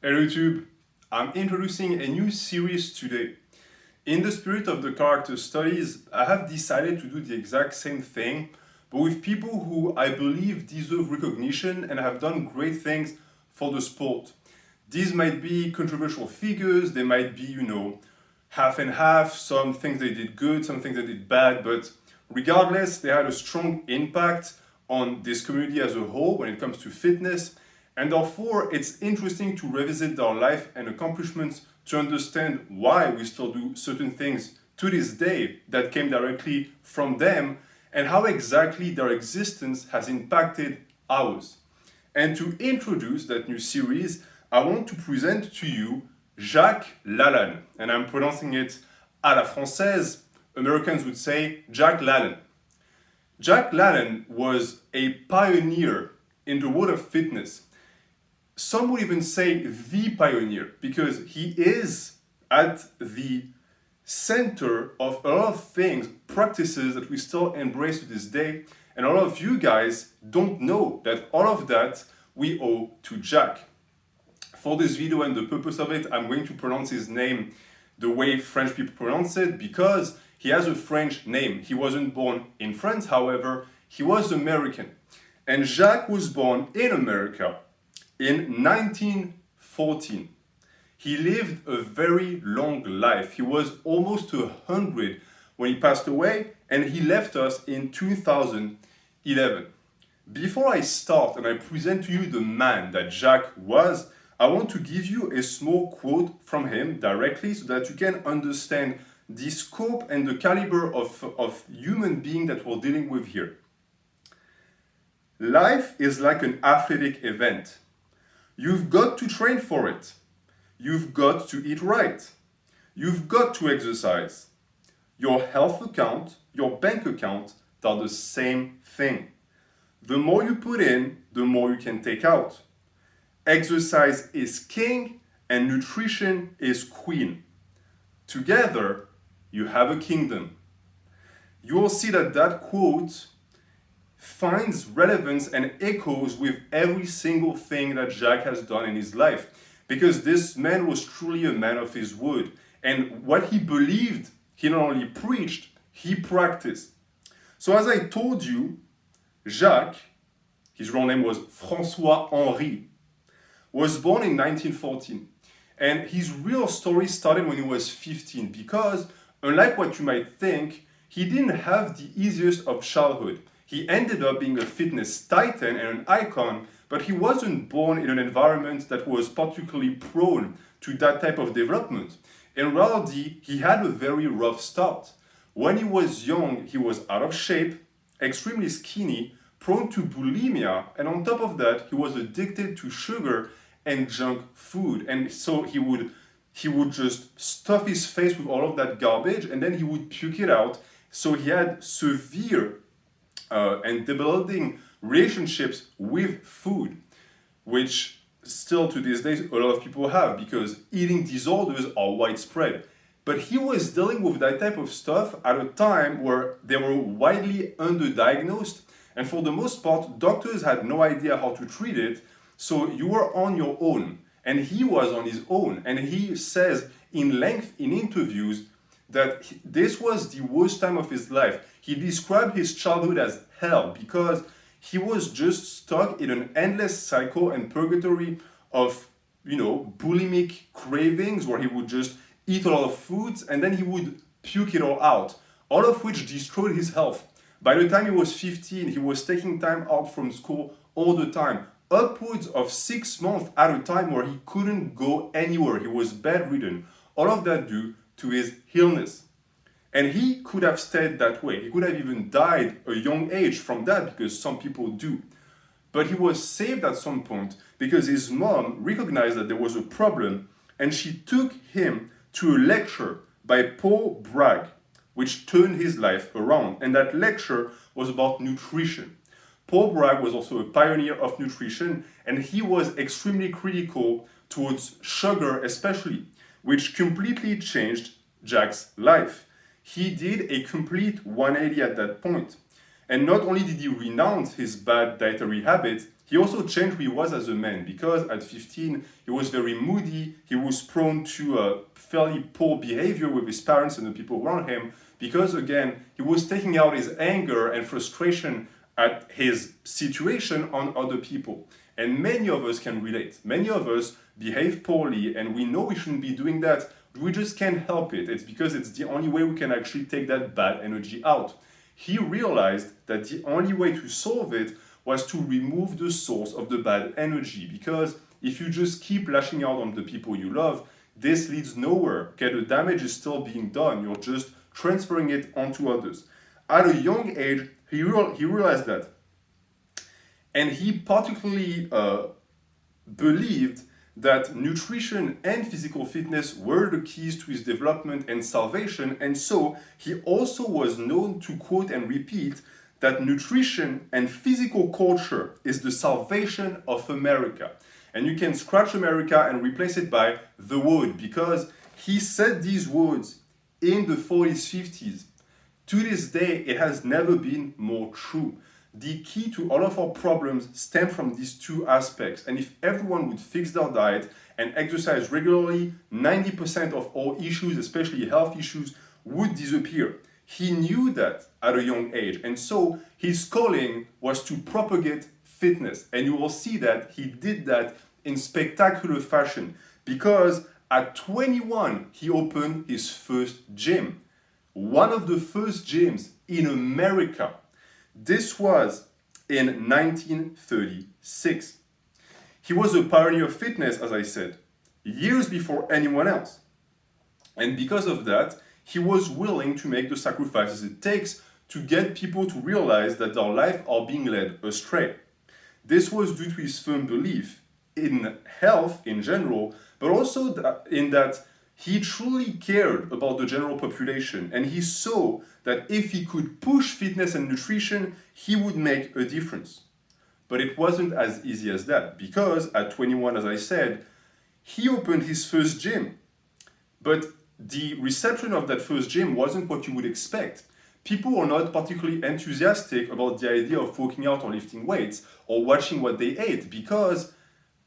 Hello YouTube, I'm introducing a new series today. In the spirit of the character studies, I have decided to do the exact same thing, but with people who I believe deserve recognition and have done great things for the sport. These might be controversial figures, they might be, half and half, some things they did good, some things they did bad, but regardless, they had a strong impact on this community as a whole when it comes to fitness. And therefore, it's interesting to revisit their life and accomplishments to understand why we still do certain things to this day that came directly from them and how exactly their existence has impacted ours. And to introduce that new series, I want to present to you Jacques LaLanne. And I'm pronouncing it à la française. Americans would say Jacques LaLanne. Jacques LaLanne was a pioneer in the world of fitness. Some would even say the pioneer because he is at the center of a lot of things, practices that we still embrace to this day. And a lot of you guys don't know that all of that we owe to Jack. For this video and the purpose of it, I'm going to pronounce his name the way French people pronounce it because he has a French name. He wasn't born in France, however, he was American. And Jacques was born in America in 1914. He lived a very long life. He was almost 100 when he passed away, and he left us in 2011. Before I start and I present to you the man that Jacques was, I want to give you a small quote from him directly so that you can understand the scope and the caliber of human being that we're dealing with here. Life is like an athletic event. You've got to train for it. You've got to eat right. You've got to exercise. Your health account, your bank account, are the same thing. The more you put in, the more you can take out. Exercise is king and nutrition is queen. Together, you have a kingdom. You will see that quote finds relevance and echoes with every single thing that Jacques has done in his life. Because this man was truly a man of his word. And what he believed, he not only preached, he practiced. So as I told you, Jacques, his real name was François Henri, was born in 1914. And his real story started when he was 15 because, unlike what you might think, he didn't have the easiest of childhood. He ended up being a fitness titan and an icon, but he wasn't born in an environment that was particularly prone to that type of development. In reality, he had a very rough start. When he was young, he was out of shape, extremely skinny, prone to bulimia, and on top of that, he was addicted to sugar and junk food. And so he would just stuff his face with all of that garbage and then he would puke it out. So he had severe and developing relationships with food, which still to this day a lot of people have because eating disorders are widespread. But he was dealing with that type of stuff at a time where they were widely underdiagnosed, and for the most part, doctors had no idea how to treat it, so you were on your own. And he was on his own, and he says in length in interviews that this was the worst time of his life. He described his childhood as hell because he was just stuck in an endless cycle and purgatory of, bulimic cravings where he would just eat a lot of foods and then he would puke it all of which destroyed his health. By the time he was 15, he was taking time out from school all the time, upwards of 6 months at a time where he couldn't go anywhere. He was bedridden. All of that due to his illness. And he could have stayed that way. He could have even died a young age from that because some people do. But he was saved at some point because his mom recognized that there was a problem and she took him to a lecture by Paul Bragg, which turned his life around. And that lecture was about nutrition. Paul Bragg was also a pioneer of nutrition and he was extremely critical towards sugar especially, which completely changed Jack's life. He did a complete 180 at that point. And not only did he renounce his bad dietary habits, He also changed who he was as a man, because at 15, he was very moody, he was prone to fairly poor behavior with his parents and the people around him, because again, he was taking out his anger and frustration at his situation on other people. And many of us can relate. Many of us behave poorly, and we know we shouldn't be doing that. We just can't help it. It's because it's the only way we can actually take that bad energy out. He realized that the only way to solve it was to remove the source of the bad energy, because if you just keep lashing out on the people you love, this leads nowhere. Okay, the damage is still being done. You're just transferring it onto others. At a young age, he realized that. And he particularly believed that nutrition and physical fitness were the keys to his development and salvation. And so he also was known to quote and repeat that nutrition and physical culture is the salvation of America. And you can scratch America and replace it by the word, because he said these words in the 40s, 50s. To this day, it has never been more true. The key to all of our problems stem from these two aspects. And if everyone would fix their diet and exercise regularly, 90% of all issues, especially health issues, would disappear. He knew that at a young age. And so his calling was to propagate fitness. And you will see that he did that in spectacular fashion, because at 21, he opened his first gym. One of the first gyms in America. This was in 1936. He was a pioneer of fitness, as I said, years before anyone else. And because of that, he was willing to make the sacrifices it takes to get people to realize that their life are being led astray. This was due to his firm belief in health in general, but also in that he truly cared about the general population, and he saw that if he could push fitness and nutrition, he would make a difference. But it wasn't as easy as that, because at 21, as I said, he opened his first gym. But the reception of that first gym wasn't what you would expect. People are not particularly enthusiastic about the idea of working out or lifting weights or watching what they ate, because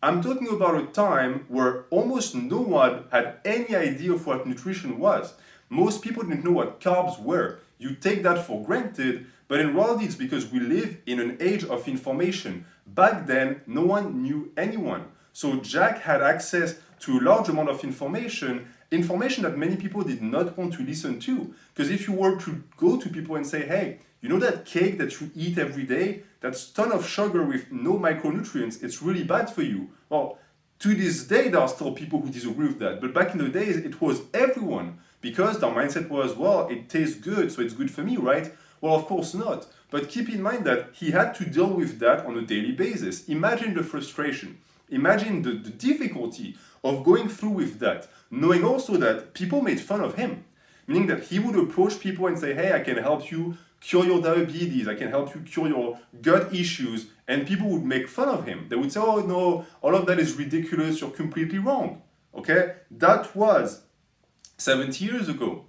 I'm talking about a time where almost no one had any idea of what nutrition was. Most people didn't know what carbs were. You take that for granted, but in reality it's because we live in an age of information. Back then, no one knew anyone. So Jack had access to a large amount of information that many people did not want to listen to. Because if you were to go to people and say, hey, you know that cake that you eat every day? That's a ton of sugar with no micronutrients. It's really bad for you. Well, to this day, there are still people who disagree with that. But back in the days, it was everyone. Because their mindset was, well, it tastes good, so it's good for me, right? Well, of course not. But keep in mind that he had to deal with that on a daily basis. Imagine the frustration. Imagine the difficulty of going through with that, knowing also that people made fun of him. Meaning that he would approach people and say, hey, I can help you cure your diabetes, I can help you cure your gut issues, and people would make fun of him. They would say, oh no, all of that is ridiculous, you're completely wrong. Okay? That was 70 years ago.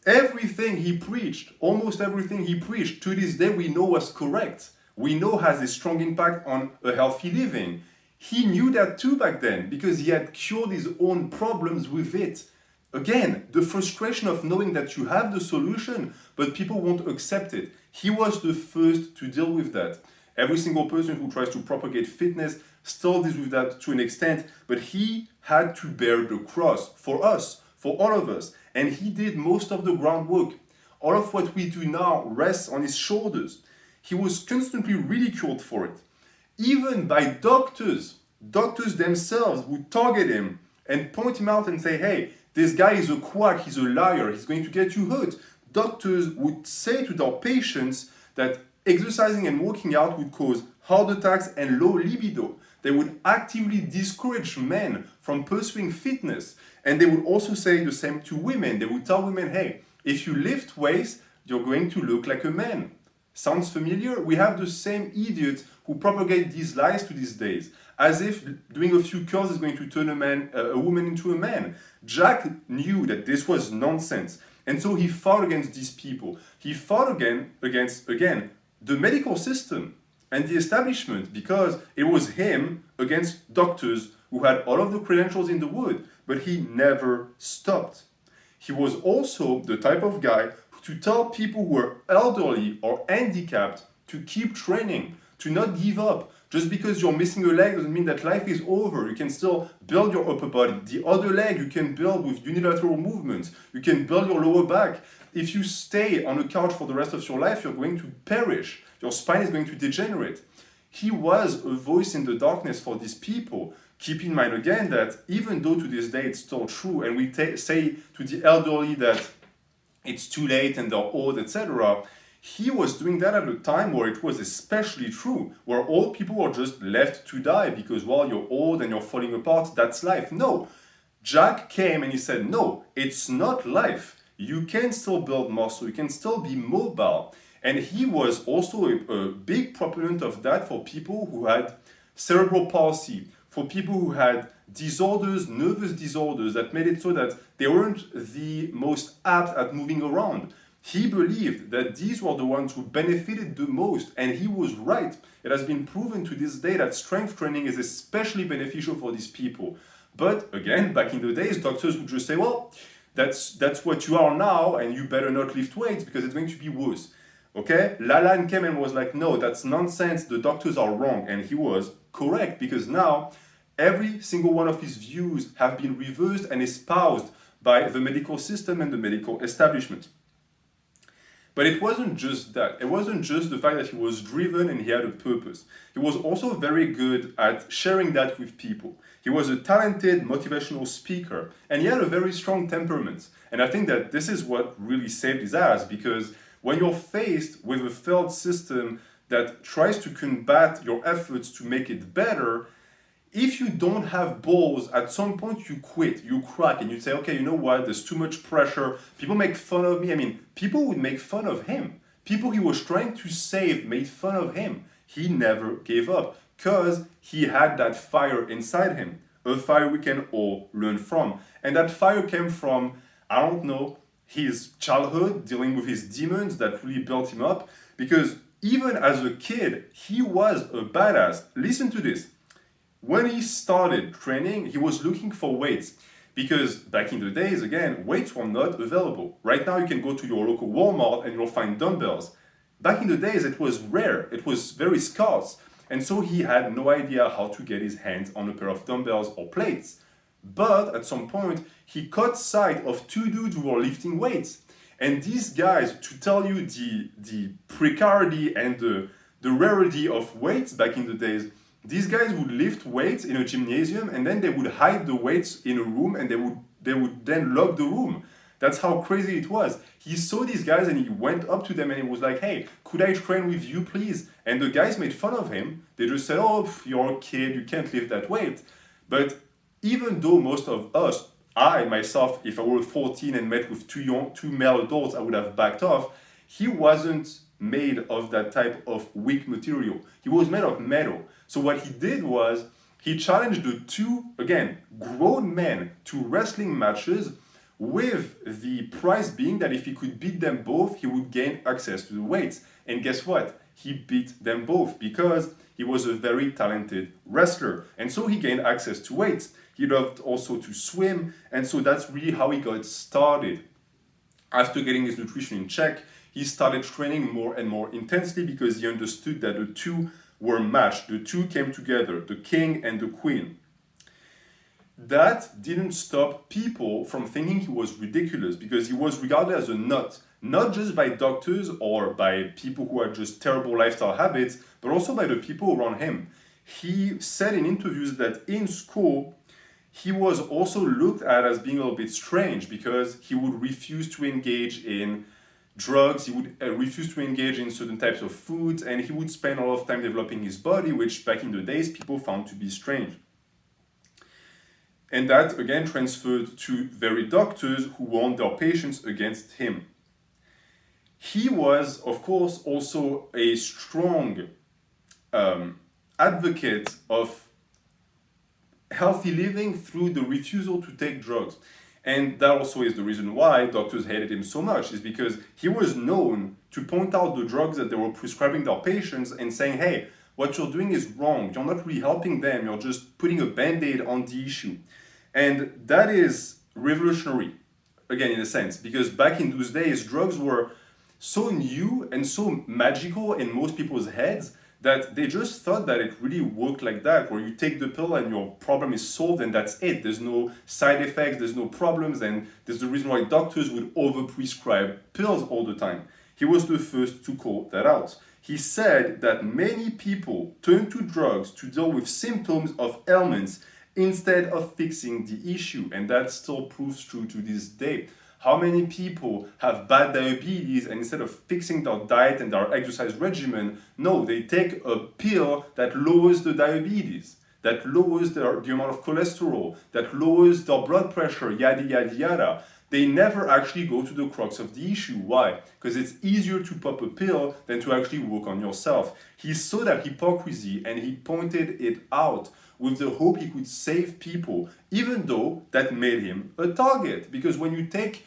Everything he preached, almost everything he preached, to this day we know was correct. We know has a strong impact on a healthy living. He knew that too back then, because he had cured his own problems with it. Again, the frustration of knowing that you have the solution, but people won't accept it. He was the first to deal with that. Every single person who tries to propagate fitness still deals with that to an extent, but he had to bear the cross for us, for all of us. And he did most of the groundwork. All of what we do now rests on his shoulders. He was constantly ridiculed for it. Even by doctors. Doctors themselves would target him and point him out and say, hey, this guy is a quack, he's a liar, he's going to get you hurt. Doctors would say to their patients that exercising and working out would cause heart attacks and low libido. They would actively discourage men from pursuing fitness. And they would also say the same to women. They would tell women, hey, if you lift weights, you're going to look like a man. Sounds familiar? We have the same idiots who propagate these lies to these days, as if doing a few curls is going to turn a woman into a man. Jack knew that this was nonsense, and so he fought against these people. He fought against the medical system, and the establishment, because it was him against doctors who had all of the credentials in the wood, but he never stopped. He was also the type of guy to tell people who are elderly or handicapped to keep training, to not give up. Just because you're missing a leg doesn't mean that life is over. You can still build your upper body. The other leg you can build with unilateral movements. You can build your lower back. If you stay on a couch for the rest of your life, you're going to perish. Your spine is going to degenerate. He was a voice in the darkness for these people. Keep in mind again that even though to this day it's still true, and we say to the elderly that it's too late and they're old, etc., he was doing that at a time where it was especially true, where old people were just left to die because, well, you're old and you're falling apart, that's life. No, Jack came and he said, no, it's not life. You can still build muscle, you can still be mobile. And he was also a big proponent of that for people who had cerebral palsy, for people who had disorders, nervous disorders that made it so that they weren't the most apt at moving around. He believed that these were the ones who benefited the most, and he was right. It has been proven to this day that strength training is especially beneficial for these people. But again, back in the days, doctors would just say, well, that's what you are now, and you better not lift weights because it's going to be worse. Okay? LaLanne came and was like, no, that's nonsense, the doctors are wrong. And he was correct, because now every single one of his views have been reversed and espoused by the medical system and the medical establishment. But it wasn't just that. It wasn't just the fact that he was driven and he had a purpose. He was also very good at sharing that with people. He was a talented motivational speaker, and he had a very strong temperament. And I think that this is what really saved his ass, because when you're faced with a failed system that tries to combat your efforts to make it better, if you don't have balls, at some point you quit, you crack, and you say, okay, you know what, there's too much pressure, people make fun of me. I mean, people would make fun of him. People he was trying to save made fun of him. He never gave up, because he had that fire inside him, a fire we can all learn from. And that fire came from, I don't know, his childhood, dealing with his demons that really built him up, because even as a kid, he was a badass. Listen to this. When he started training, he was looking for weights, because back in the days, again, weights were not available. Right now, you can go to your local Walmart and you'll find dumbbells. Back in the days, it was rare, it was very scarce, and so he had no idea how to get his hands on a pair of dumbbells or plates. But at some point, he caught sight of two dudes who were lifting weights. And these guys, to tell you the precarity and the rarity of weights back in the days, these guys would lift weights in a gymnasium, and then they would hide the weights in a room, and they would then lock the room. That's how crazy it was. He saw these guys and he went up to them and he was like, hey, could I train with you, please? And the guys made fun of him. They just said, oh, you're a kid, you can't lift that weight. But even though most of us, I myself, if I were 14 and met with two male adults, I would have backed off, he wasn't made of that type of weak material. He was made of metal. So what he did was, he challenged the two, again, grown men to wrestling matches, with the prize being that if he could beat them both, he would gain access to the weights. And guess what? He beat them both, because he was a very talented wrestler. And so he gained access to weights. He loved also to swim, and so that's really how he got started. After getting his nutrition in check, he started training more and more intensely, because he understood that the two were matched. The two came together, the king and the queen. That didn't stop people from thinking he was ridiculous, because he was regarded as a nut, not just by doctors or by people who had just terrible lifestyle habits, but also by the people around him. He said in interviews that in school, he was also looked at as being a little bit strange, because he would refuse to engage in drugs, he would refuse to engage in certain types of foods, and he would spend a lot of time developing his body, which back in the days people found to be strange. And that again transferred to very doctors who warned their patients against him. He was, of course, also a strong advocate of healthy living through the refusal to take drugs. And that also is the reason why doctors hated him so much, is because he was known to point out the drugs that they were prescribing their patients and saying, hey, what you're doing is wrong. You're not really helping them. You're just putting a band-aid on the issue. And that is revolutionary, again, in a sense, because back in those days, drugs were so new and so magical in most people's heads that they just thought that it really worked like that, where you take the pill and your problem is solved and that's it. There's no side effects, there's no problems, and there's the reason why doctors would overprescribe pills all the time. He was the first to call that out. He said that many people turn to drugs to deal with symptoms of ailments instead of fixing the issue, and that still proves true to this day. How many people have bad diabetes and instead of fixing their diet and their exercise regimen, no, they take a pill that lowers the diabetes, that lowers the amount of cholesterol, that lowers their blood pressure, yada, yada, yada. They never actually go to the crux of the issue. Why? Because it's easier to pop a pill than to actually work on yourself. He saw that hypocrisy and he pointed it out with the hope he could save people, even though that made him a target. Because when you take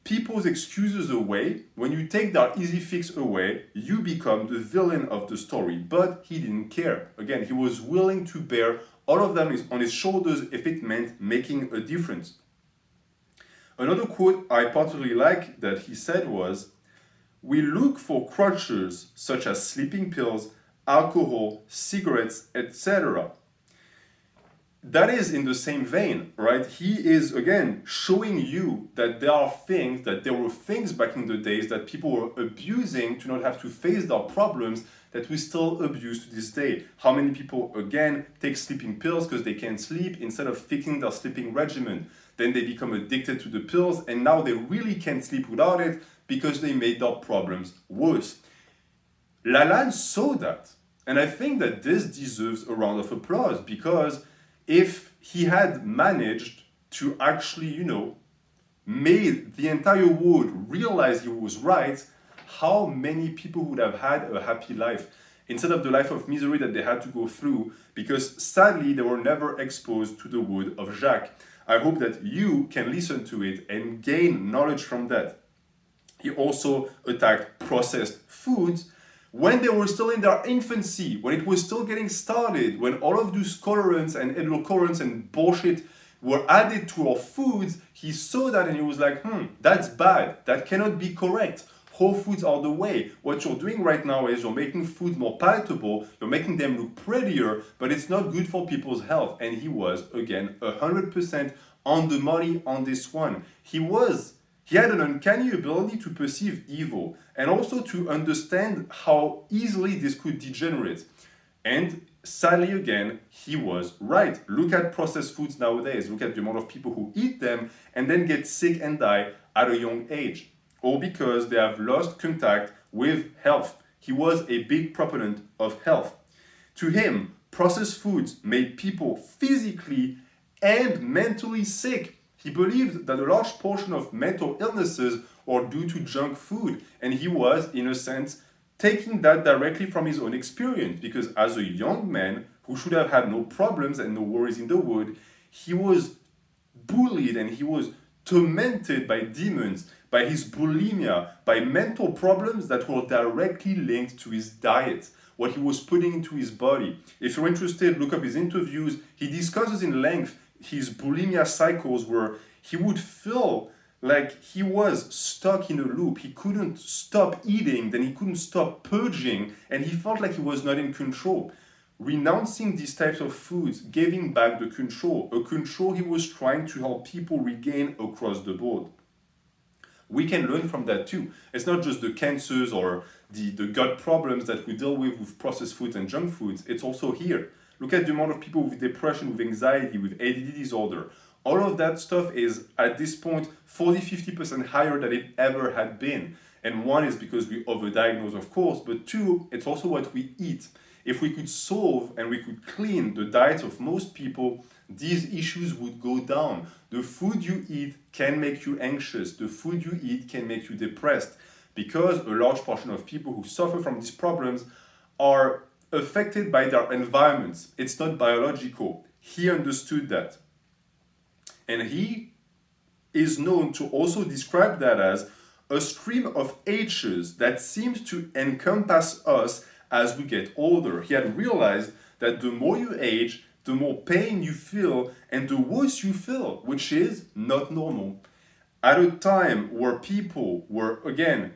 people's excuses away, when you take their easy fix away, you become the villain of the story. But he didn't care. Again, he was willing to bear all of them on his shoulders if it meant making a difference. Another quote I particularly like that he said was, "We look for crutches such as sleeping pills, alcohol, cigarettes, etc." That is in the same vein, right? He is, again, showing you that there were things back in the days that people were abusing to not have to face their problems that we still abuse to this day. How many people, again, take sleeping pills because they can't sleep instead of fixing their sleeping regimen? Then they become addicted to the pills and now they really can't sleep without it because they made their problems worse. LaLanne saw that. And I think that this deserves a round of applause because if he had managed to actually, made the entire world realize he was right, how many people would have had a happy life instead of the life of misery that they had to go through because sadly they were never exposed to the word of Jacques. I hope that you can listen to it and gain knowledge from that. He also attacked processed foods when they were still in their infancy, when it was still getting started, when all of those colorants and edulcorants and bullshit were added to our foods. He saw that and he was like, that's bad. That cannot be correct. Whole foods are the way. What you're doing right now is you're making food more palatable, you're making them look prettier, but it's not good for people's health. And he was, again, 100% on the money on this one. He had an uncanny ability to perceive evil and also to understand how easily this could degenerate. And sadly, again, he was right. Look at processed foods nowadays. Look at the amount of people who eat them and then get sick and die at a young age, or because they have lost contact with health. He was a big proponent of health. To him, processed foods made people physically and mentally sick. He believed that a large portion of mental illnesses are due to junk food, and he was, in a sense, taking that directly from his own experience, because as a young man who should have had no problems and no worries in the world, he was bullied and he was tormented by demons, by his bulimia, by mental problems that were directly linked to his diet, what he was putting into his body. If you're interested, look up his interviews. He discusses in length his bulimia cycles where he would feel like he was stuck in a loop. He couldn't stop eating, then he couldn't stop purging, and he felt like he was not in control. Renouncing these types of foods gave him back the control, a control he was trying to help people regain across the board. We can learn from that too. It's not just the cancers or the gut problems that we deal with processed foods and junk foods. It's also here. Look at the amount of people with depression, with anxiety, with ADD disorder. All of that stuff is, at this point, 40-50% higher than it ever had been. And one is because we overdiagnose, of course, but two, it's also what we eat. If we could solve and we could clean the diet of most people, these issues would go down. The food you eat can make you anxious. The food you eat can make you depressed, because a large portion of people who suffer from these problems are affected by their environments. It's not biological. He understood that. And he is known to also describe that as a stream of H's that seems to encompass us as we get older. He had realized that the more you age, the more pain you feel and the worse you feel, which is not normal. At a time where people were, again,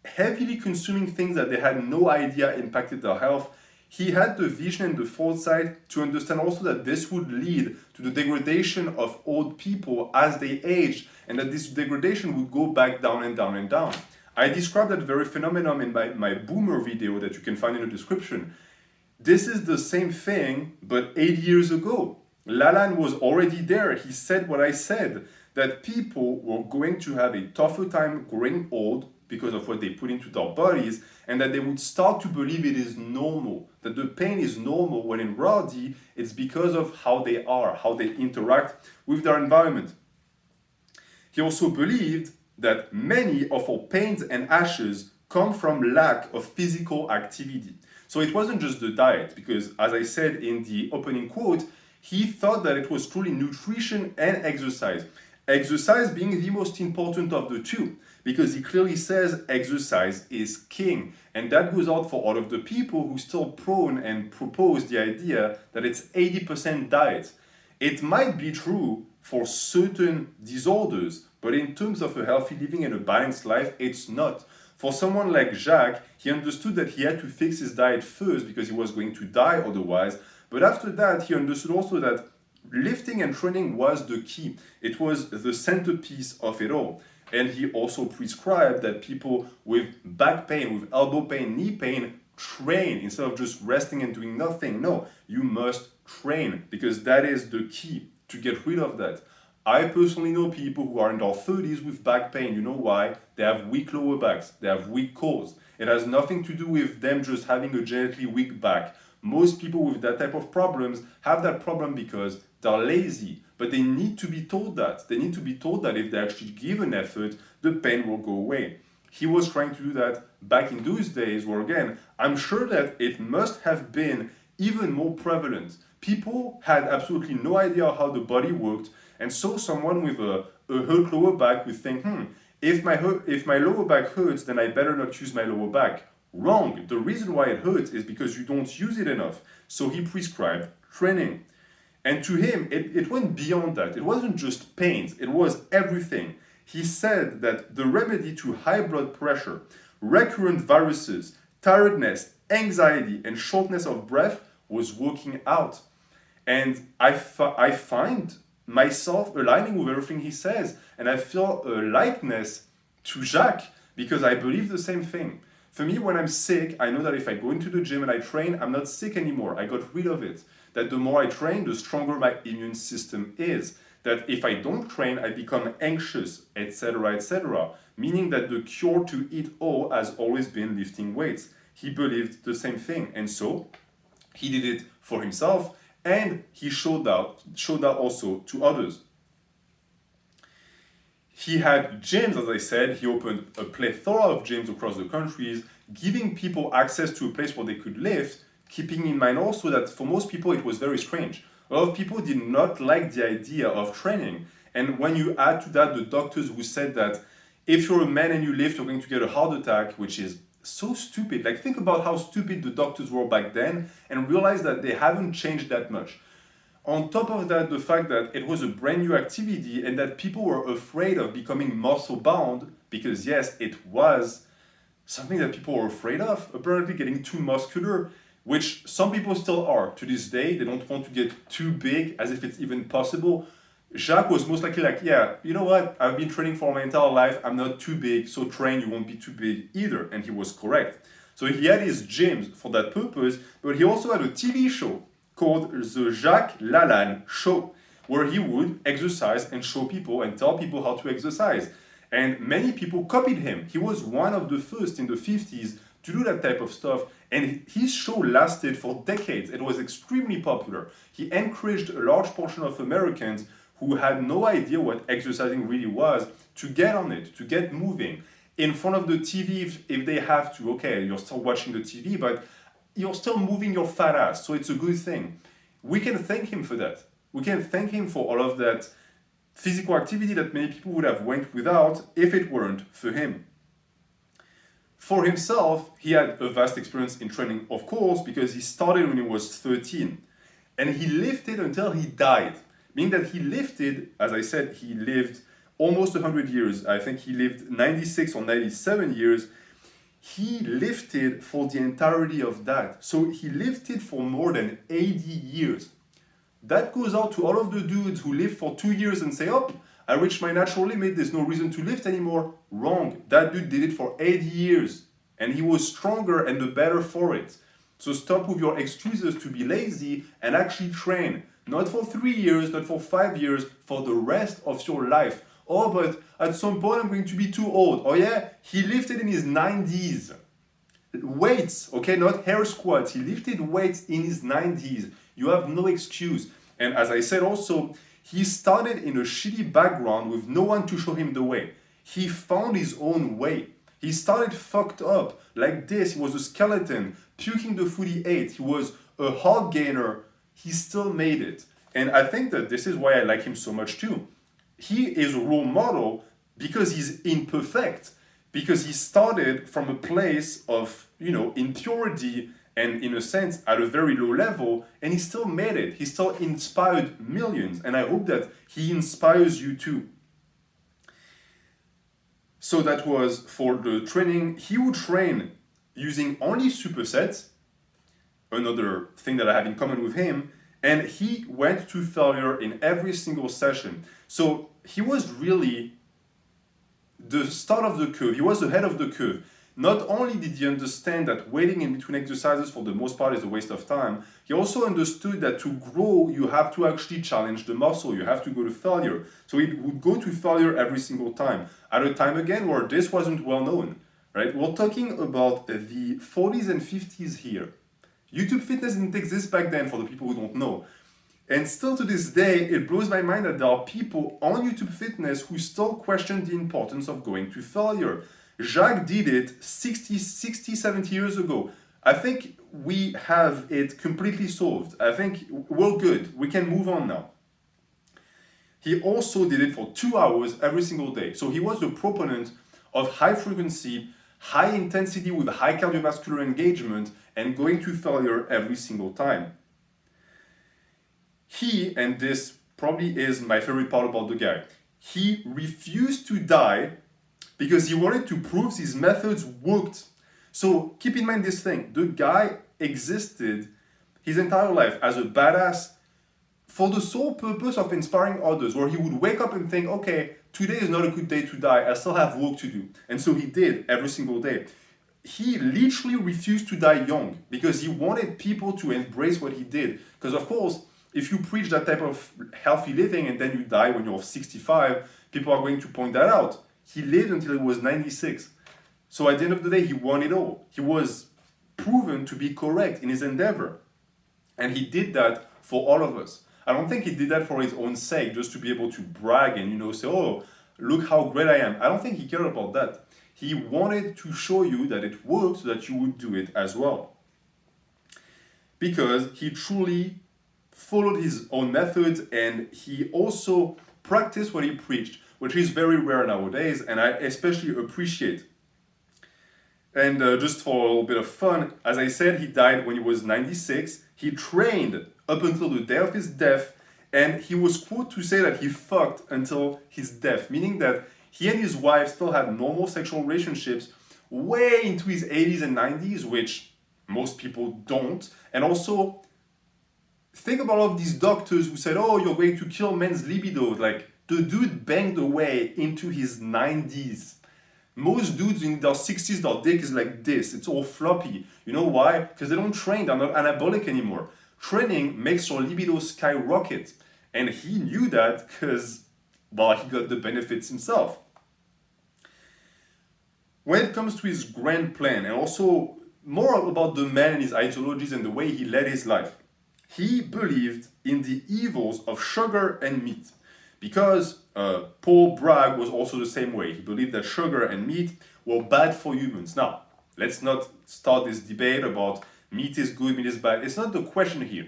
heavily consuming things that they had no idea impacted their health, he had the vision and the foresight to understand also that this would lead to the degradation of old people as they aged, and that this degradation would go back down and down and down. I described that very phenomenon in my boomer video that you can find in the description. This is the same thing, but 8 years ago. LaLanne was already there. He said what I said, that people were going to have a tougher time growing old because of what they put into their bodies, and that they would start to believe it is normal, that the pain is normal, when in reality, it's because of how they are, how they interact with their environment. He also believed that many of our pains and ashes come from lack of physical activity. So it wasn't just the diet, because as I said in the opening quote, he thought that it was truly nutrition and exercise. Exercise being the most important of the two, because he clearly says exercise is king. And that goes out for all of the people who still prone and propose the idea that it's 80% diet. It might be true for certain disorders, but in terms of a healthy living and a balanced life, it's not. For someone like Jacques, he understood that he had to fix his diet first because he was going to die otherwise. But after that, he understood also that lifting and training was the key. It was the centerpiece of it all. And he also prescribed that people with back pain, with elbow pain, knee pain, train instead of just resting and doing nothing. No, you must train, because that is the key to get rid of that. I personally know people who are in their 30s with back pain. You know why? They have weak lower backs. They have weak cores. It has nothing to do with them just having a genetically weak back. Most people with that type of problems have that problem because they're lazy. But they need to be told that. They need to be told that if they actually give an effort, the pain will go away. He was trying to do that back in those days where, again, I'm sure that it must have been even more prevalent. People had absolutely no idea how the body worked, and so someone with a hurt lower back would think, if my lower back hurts, then I better not use my lower back. Wrong. The reason why it hurts is because you don't use it enough. So he prescribed training. And to him, it went beyond that. It wasn't just pains, it was everything. He said that the remedy to high blood pressure, recurrent viruses, tiredness, anxiety, and shortness of breath was working out. And I find myself aligning with everything he says. And I feel a likeness to Jacques because I believe the same thing. For me, when I'm sick, I know that if I go into the gym and I train, I'm not sick anymore. I got rid of it. That the more I train, the stronger my immune system is. That if I don't train, I become anxious, etc., etc. Meaning that the cure to it all has always been lifting weights. He believed the same thing. And so he did it for himself, and he showed that also to others. He had gyms, as I said. He opened a plethora of gyms across the countries, giving people access to a place where they could lift, keeping in mind also that for most people it was very strange. A lot of people did not like the idea of training. And when you add to that the doctors who said that if you're a man and you lift, you're going to get a heart attack, which is so stupid. Like, think about how stupid the doctors were back then and realize that they haven't changed that much. On top of that, the fact that it was a brand new activity and that people were afraid of becoming muscle bound, because yes, it was something that people were afraid of, apparently getting too muscular, which some people still are to this day. They don't want to get too big, as if it's even possible. Jacques was most likely like, yeah, you know what? I've been training for my entire life. I'm not too big, so train, you won't be too big either. And he was correct. So he had his gyms for that purpose, but he also had a TV show called the Jacques LaLanne Show, where he would exercise and show people and tell people how to exercise. And many people copied him. He was one of the first in the 50s to do that type of stuff. And his show lasted for decades. It was extremely popular. He encouraged a large portion of Americans who had no idea what exercising really was to get on it, to get moving. In front of the TV, if they have to, okay, you're still watching the TV, but you're still moving your fat ass, so it's a good thing. We can thank him for that. We can thank him for all of that physical activity that many people would have went without if it weren't for him. For himself, he had a vast experience in training, of course, because he started when he was 13. And he lifted until he died. Meaning that he lifted, as I said, he lived almost 100 years. I think he lived 96 or 97 years. He lifted for the entirety of that. So he lifted for more than 80 years. That goes out to all of the dudes who live for 2 years and say, oh, I reached my natural limit, there's no reason to lift anymore. Wrong. That dude did it for 80 years. And he was stronger and the better for it. So stop with your excuses to be lazy and actually train. Not for 3 years, not for 5 years, for the rest of your life. Oh, but at some point I'm going to be too old. Oh yeah, he lifted in his 90s. Weights, okay, not hair squats. He lifted weights in his 90s. You have no excuse. And as I said also, he started in a shitty background with no one to show him the way. He found his own way. He started fucked up like this. He was a skeleton, puking the food he ate. He was a hard gainer. He still made it. And I think that this is why I like him so much too. He is a role model because he's imperfect, because he started from a place of, impurity and in a sense at a very low level, and he still made it. He still inspired millions, and I hope that he inspires you too. So that was for the training. He would train using only supersets, another thing that I have in common with him, and he went to failure in every single session. So he was really the start of the curve. He was ahead of the curve. Not only did he understand that waiting in between exercises for the most part is a waste of time, he also understood that to grow, you have to actually challenge the muscle. You have to go to failure. So he would go to failure every single time. At a time again where this wasn't well known, right? We're talking about the 40s and 50s here. YouTube Fitness didn't exist back then for the people who don't know. And still to this day, it blows my mind that there are people on YouTube Fitness who still question the importance of going to failure. Jacques did it 60, 70 years ago. I think we have it completely solved. I think we're good. We can move on now. He also did it for 2 hours every single day. So he was a proponent of high frequency, high intensity with high cardiovascular engagement and going to failure every single time. He, and this probably is my favorite part about the guy, he refused to die because he wanted to prove his methods worked. So keep in mind this thing, the guy existed his entire life as a badass for the sole purpose of inspiring others, where he would wake up and think, okay, today is not a good day to die, I still have work to do. And so he did every single day. He literally refused to die young because he wanted people to embrace what he did. Because of course, if you preach that type of healthy living and then you die when you're 65, people are going to point that out. He lived until he was 96. So at the end of the day, he won it all. He was proven to be correct in his endeavor. And he did that for all of us. I don't think he did that for his own sake, just to be able to brag and say, oh, look how great I am. I don't think he cared about that. He wanted to show you that it worked so that you would do it as well. Because he truly followed his own methods and he also practiced what he preached, which is very rare nowadays, and I especially appreciate. And just for a little bit of fun, as I said, he died when he was 96. He trained up until the day of his death, and he was quoted to say that he fucked until his death, meaning that he and his wife still had normal sexual relationships way into his 80s and 90s, which most people don't. And also, think about all of these doctors who said, oh, you're going to kill men's libido. Like, the dude banged away into his 90s. Most dudes in their 60s, their dick is like this. It's all floppy. You know why? Because they don't train. They're not anabolic anymore. Training makes your libido skyrocket. And he knew that because, well, he got the benefits himself. When it comes to his grand plan, and also more about the man and his ideologies and the way he led his life, he believed in the evils of sugar and meat. Because Paul Bragg was also the same way. He believed that sugar and meat were bad for humans. Now, let's not start this debate about meat is good, meat is bad. It's not the question here.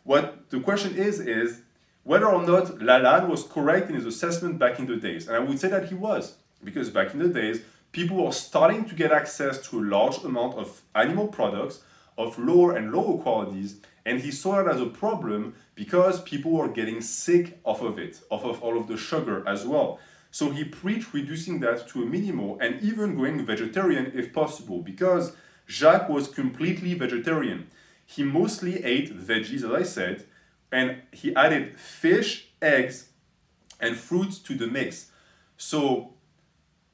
What the question is whether or not LaLanne was correct in his assessment back in the days. And I would say that he was. Because back in the days, people were starting to get access to a large amount of animal products of lower and lower qualities, and he saw it as a problem because people were getting sick off of it, off of all of the sugar as well. So he preached reducing that to a minimum and even going vegetarian if possible, because Jacques was completely vegetarian. He mostly ate veggies, as I said, and he added fish, eggs, and fruits to the mix. So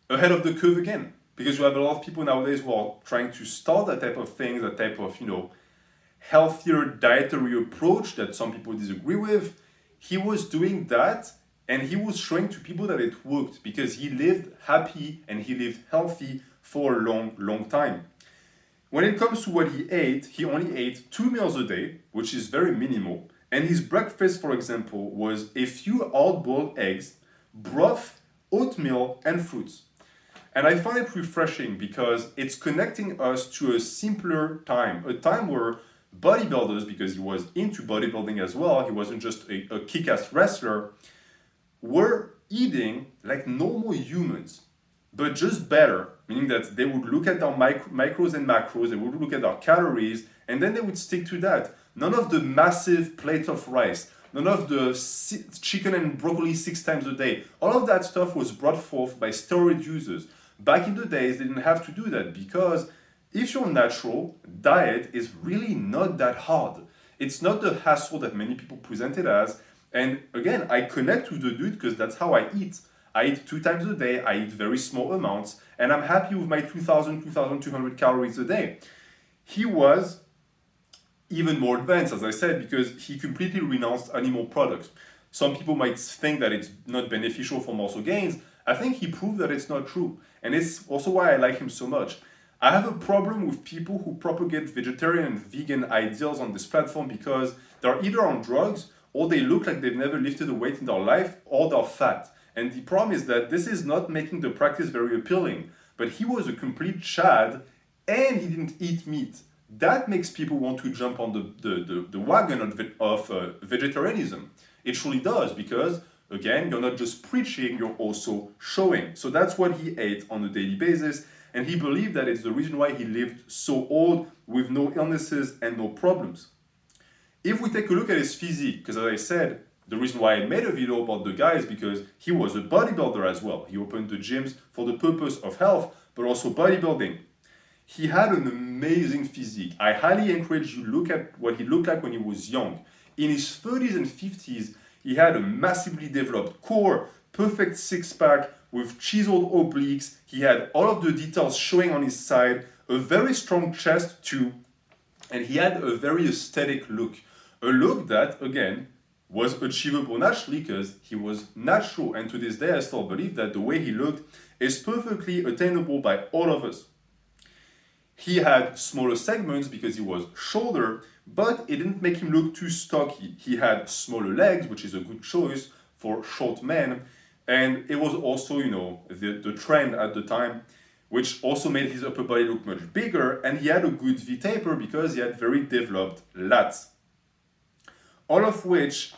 ahead of the curve again, because you have a lot of people nowadays who are trying to start that type of thing, that type of, healthier dietary approach that some people disagree with. He was doing that, and he was showing to people that it worked because he lived happy and he lived healthy for a long, long time. When it comes to what he ate, he only ate 2 meals a day, which is very minimal. And his breakfast, for example, was a few hard-boiled eggs, broth, oatmeal, and fruits. And I find it refreshing because it's connecting us to a simpler time, a time where bodybuilders, because he was into bodybuilding as well, he wasn't just a kick-ass wrestler, were eating like normal humans, but just better, meaning that they would look at their micros and macros, they would look at their calories, and then they would stick to that. None of the massive plate of rice, none of the chicken and broccoli 6 times a day. All of that stuff was brought forth by steroid users. Back in the days, they didn't have to do that because if you're natural, diet is really not that hard. It's not the hassle that many people present it as. And again, I connect with the dude because that's how I eat. I eat 2 times a day, I eat very small amounts, and I'm happy with my 2,000, 2,200 calories a day. He was even more advanced, as I said, because he completely renounced animal products. Some people might think that it's not beneficial for muscle gains. I think he proved that it's not true. And it's also why I like him so much. I have a problem with people who propagate vegetarian and vegan ideals on this platform because they're either on drugs or they look like they've never lifted a weight in their life or they're fat. And the problem is that this is not making the practice very appealing. But he was a complete Chad and he didn't eat meat. That makes people want to jump on the wagon of vegetarianism. It truly does because, again, you're not just preaching, you're also showing. So that's what he ate on a daily basis. And he believed that it's the reason why he lived so old with no illnesses and no problems. If we take a look at his physique, because as I said, the reason why I made a video about the guy is because he was a bodybuilder as well. He opened the gyms for the purpose of health, but also bodybuilding. He had an amazing physique. I highly encourage you to look at what he looked like when he was young. In his 30s and 50s, he had a massively developed core, perfect six-pack with chiseled obliques. He had all of the details showing on his side, a very strong chest too, and he had a very aesthetic look. A look that, again, was achievable naturally because he was natural. And to this day, I still believe that the way he looked is perfectly attainable by all of us. He had smaller segments because he was shorter, but it didn't make him look too stocky. He had smaller legs, which is a good choice for short men. And it was also, the trend at the time, which also made his upper body look much bigger. And he had a good V-taper because he had very developed lats. All of which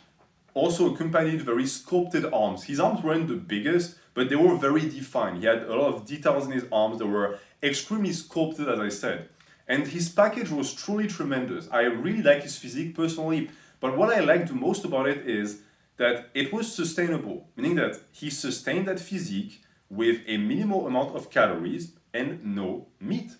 also accompanied very sculpted arms. His arms weren't the biggest, but they were very defined. He had a lot of details in his arms that were extremely sculpted, as I said. And his package was truly tremendous. I really like his physique personally, but what I liked the most about it is that it was sustainable, meaning that he sustained that physique with a minimal amount of calories and no meat.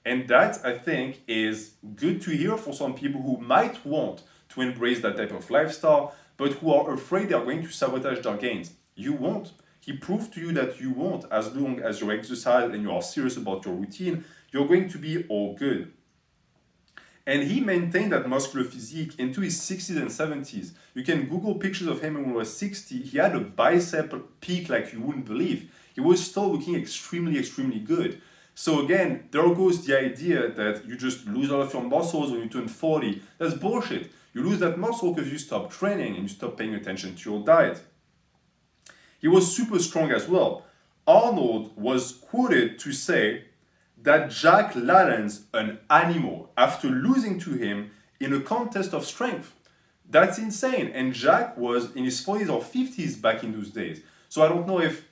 And that, I think, is good to hear for some people who might want to embrace that type of lifestyle, but who are afraid they are going to sabotage their gains. You won't. He proved to you that you won't. As long as you exercise and you are serious about your routine, you're going to be all good. And he maintained that muscular physique into his 60s and 70s. You can Google pictures of him when he was 60. He had a bicep peak like you wouldn't believe. He was still looking extremely, extremely good. So again, there goes the idea that you just lose all of your muscles when you turn 40. That's bullshit. You lose that muscle because you stop training and you stop paying attention to your diet. He was super strong as well. Arnold was quoted to say that Jacques LaLanne's an animal after losing to him in a contest of strength. That's insane. And Jacques was in his 40s or 50s back in those days. So I don't know if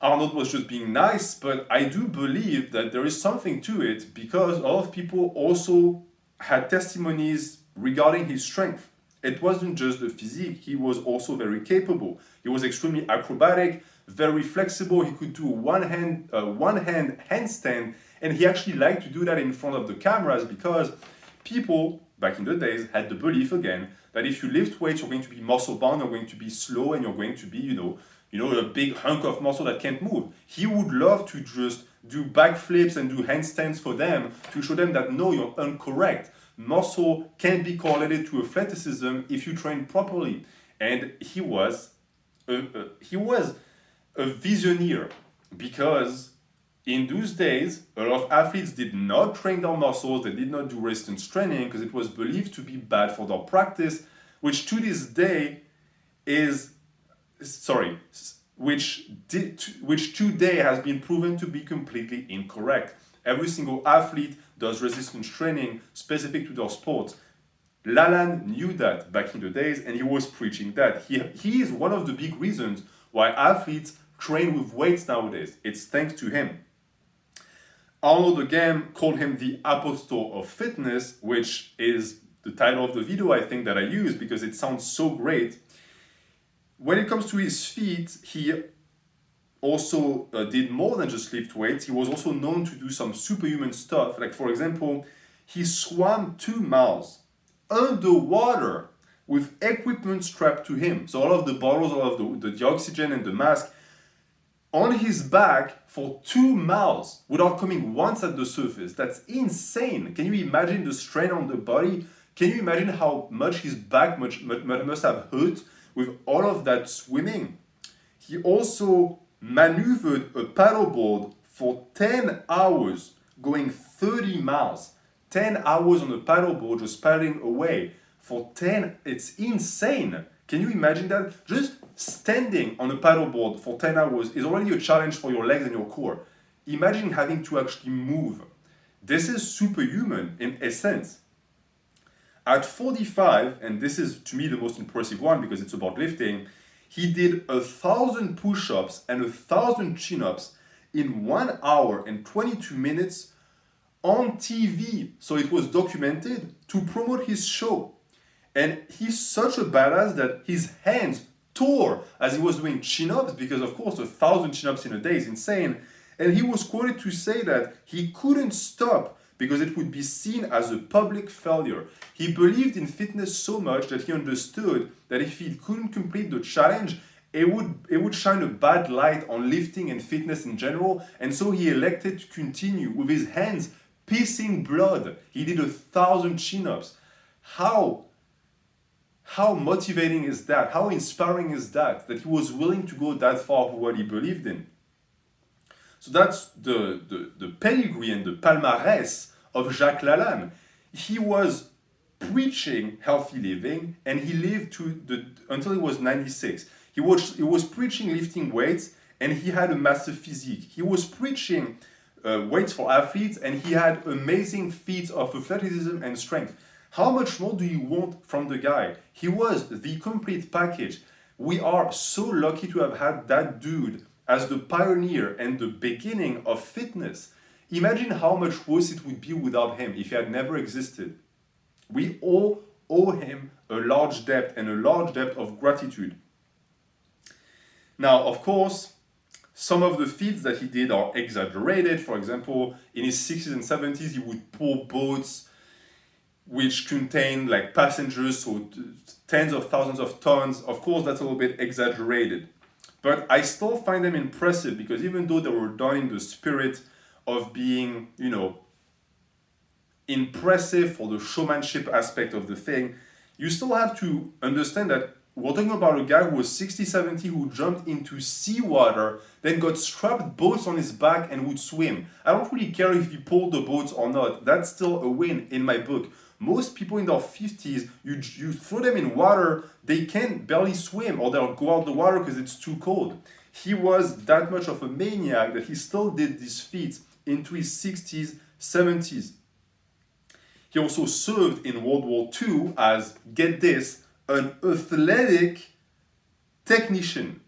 Arnold was just being nice, but I do believe that there is something to it because a lot of people also had testimonies regarding his strength. It wasn't just the physique, he was also very capable. He was extremely acrobatic, very flexible. He could do one hand handstand, and he actually liked to do that in front of the cameras because people back in the days had the belief again that if you lift weights, you're going to be muscle bound, you're going to be slow, and you're going to be, a big hunk of muscle that can't move. He would love to just do backflips and do handstands for them to show them that no, you're incorrect. Muscle can be correlated to athleticism if you train properly. And he was a visionary because in those days, a lot of athletes did not train their muscles, they did not do resistance training because it was believed to be bad for their practice, which to this day which today has been proven to be completely incorrect. Every single athlete does resistance training specific to their sport. LaLanne knew that back in the days and he was preaching that. He is one of the big reasons why athletes train with weights nowadays. It's thanks to him. Arnold again called him the apostle of fitness, which is the title of the video I think that I use because it sounds so great. When it comes to his feet, he also did more than just lift weights. He was also known to do some superhuman stuff. Like for example, he swam 2 miles underwater with equipment strapped to him. So all of the bottles, all of the oxygen and the mask on his back for 2 miles without coming once at the surface. That's insane. Can you imagine the strain on the body? Can you imagine how much his back must have hurt with all of that swimming? He also maneuvered a paddleboard for 10 hours, going 30 miles. 10 hours on a paddleboard, just paddling away for 10. It's insane. Can you imagine that? Just standing on a paddleboard for 10 hours is already a challenge for your legs and your core. Imagine having to actually move. This is superhuman in essence. At 45, and this is to me the most impressive one because it's about lifting, he did 1,000 push-ups and 1,000 chin-ups in 1 hour and 22 minutes on TV. So it was documented to promote his show. And he's such a badass that his hands tore as he was doing chin-ups because of course 1,000 chin-ups in a day is insane. And he was quoted to say that he couldn't stop because it would be seen as a public failure. He believed in fitness so much that he understood that if he couldn't complete the challenge, it would shine a bad light on lifting and fitness in general, and so he elected to continue with his hands pissing blood. He did 1,000 chin-ups. How motivating is that? How inspiring is that he was willing to go that far for what he believed in? So that's the pedigree and the palmarès of Jacques LaLanne. He was preaching healthy living and he lived until he was 96. He was preaching lifting weights and he had a massive physique. He was preaching weights for athletes and he had amazing feats of athleticism and strength. How much more do you want from the guy? He was the complete package. We are so lucky to have had that dude as the pioneer and the beginning of fitness. Imagine how much worse it would be without him if he had never existed. We all owe him a large debt and a large debt of gratitude. Now, of course, some of the feats that he did are exaggerated. For example, in his 60s and 70s, he would pull boats which contained like passengers, so tens of thousands of tons. Of course, that's a little bit exaggerated. But I still find them impressive because even though they were done in the spirit of being, impressive for the showmanship aspect of the thing, you still have to understand that we're talking about a guy who was 60, 70, who jumped into seawater, then got strapped boats on his back and would swim. I don't really care if he pulled the boats or not. That's still a win in my book. Most people in their 50s, you throw them in water, they can barely swim or they'll go out the water because it's too cold. He was that much of a maniac that he still did these feats into his 60s, 70s. He also served in World War II as, get this, an athletic technician.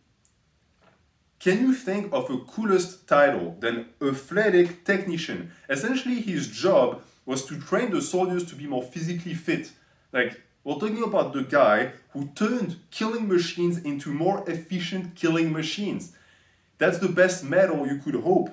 Can you think of a coolest title than athletic technician? Essentially, his job was to train the soldiers to be more physically fit. Like, we're talking about the guy who turned killing machines into more efficient killing machines. That's the best medal you could hope.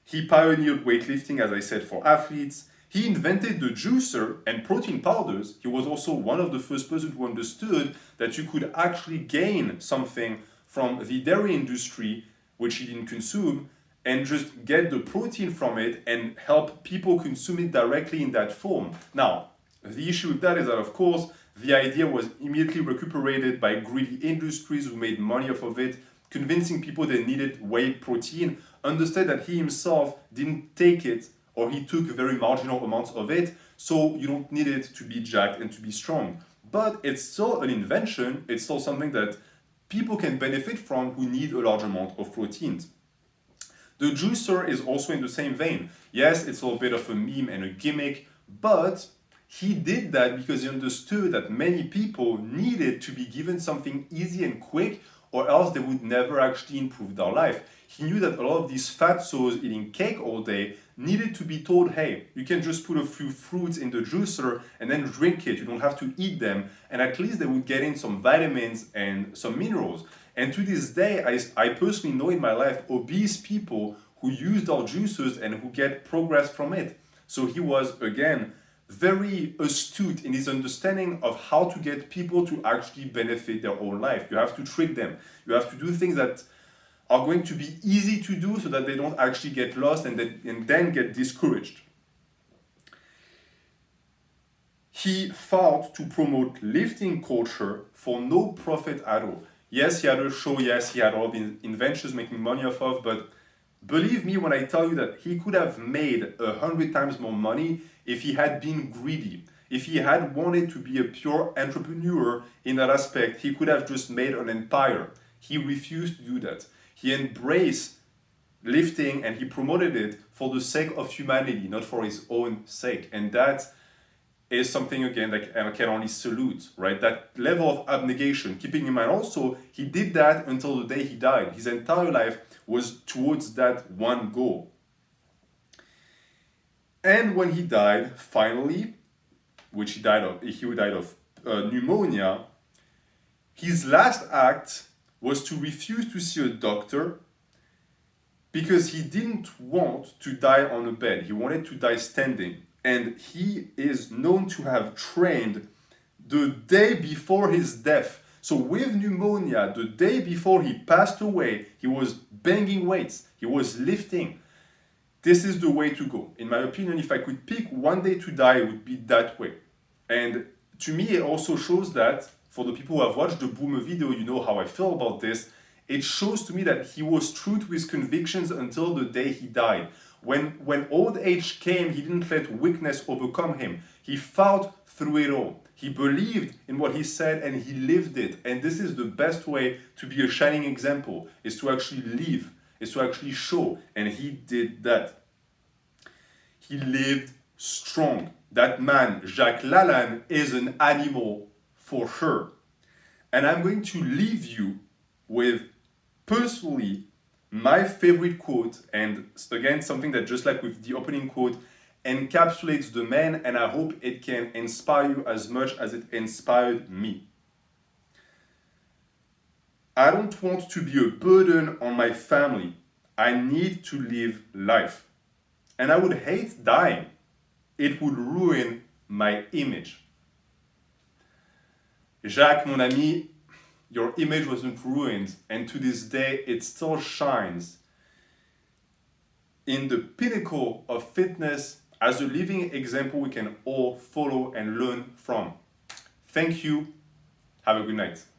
He pioneered weightlifting, as I said, for athletes. He invented the juicer and protein powders. He was also one of the first persons who understood that you could actually gain something from the dairy industry, which he didn't consume, and just get the protein from it and help people consume it directly in that form. Now, the issue with that is that, of course, the idea was immediately recuperated by greedy industries who made money off of it, convincing people they needed whey protein, understood that he himself didn't take it, or he took very marginal amounts of it, so you don't need it to be jacked and to be strong. But it's still an invention, it's still something that people can benefit from who need a large amount of proteins. The juicer is also in the same vein. Yes, it's a little bit of a meme and a gimmick, but he did that because he understood that many people needed to be given something easy and quick, or else they would never actually improve their life. He knew that a lot of these fatsos eating cake all day needed to be told, hey, you can just put a few fruits in the juicer and then drink it. You don't have to eat them. And at least they would get in some vitamins and some minerals. And to this day, I personally know in my life obese people who use our juicers and who get progress from it. So he was, again, very astute in his understanding of how to get people to actually benefit their own life. You have to trick them. You have to do things that are going to be easy to do so that they don't actually get lost and then get discouraged. He fought to promote lifting culture for no profit at all. Yes, he had a show, yes, he had all the inventions making money off of, but believe me when I tell you that he could have made 100 times more money if he had been greedy. If he had wanted to be a pure entrepreneur in that aspect, he could have just made an empire. He refused to do that. He embraced lifting and he promoted it for the sake of humanity, not for his own sake. And that is something, again, that I can only salute, right? That level of abnegation. Keeping in mind also, he did that until the day he died. His entire life was towards that one goal. And when he died, finally, which he died of pneumonia, his last act was to refuse to see a doctor because he didn't want to die on a bed. He wanted to die standing. And he is known to have trained the day before his death. So with pneumonia, the day before he passed away, he was banging weights, he was lifting. This is the way to go. In my opinion, if I could pick one day to die, it would be that way. And to me, it also shows that, for the people who have watched the Boomer video, you know how I feel about this. It shows to me that he was true to his convictions until the day he died. When old age came, he didn't let weakness overcome him. He fought through it all. He believed in what he said and he lived it. And this is the best way to be a shining example, is to actually live, is to actually show. And he did that. He lived strong. That man, Jacques LaLanne, is an animal for sure. And I'm going to leave you with, personally, my favorite quote, and again, something that, just like with the opening quote, encapsulates the man, and I hope it can inspire you as much as it inspired me. I don't want to be a burden on my family. I need to live life. And I would hate dying. It would ruin my image. Jacques, mon ami, your image wasn't ruined, and to this day it still shines in the pinnacle of fitness as a living example we can all follow and learn from. Thank you. Have a good night.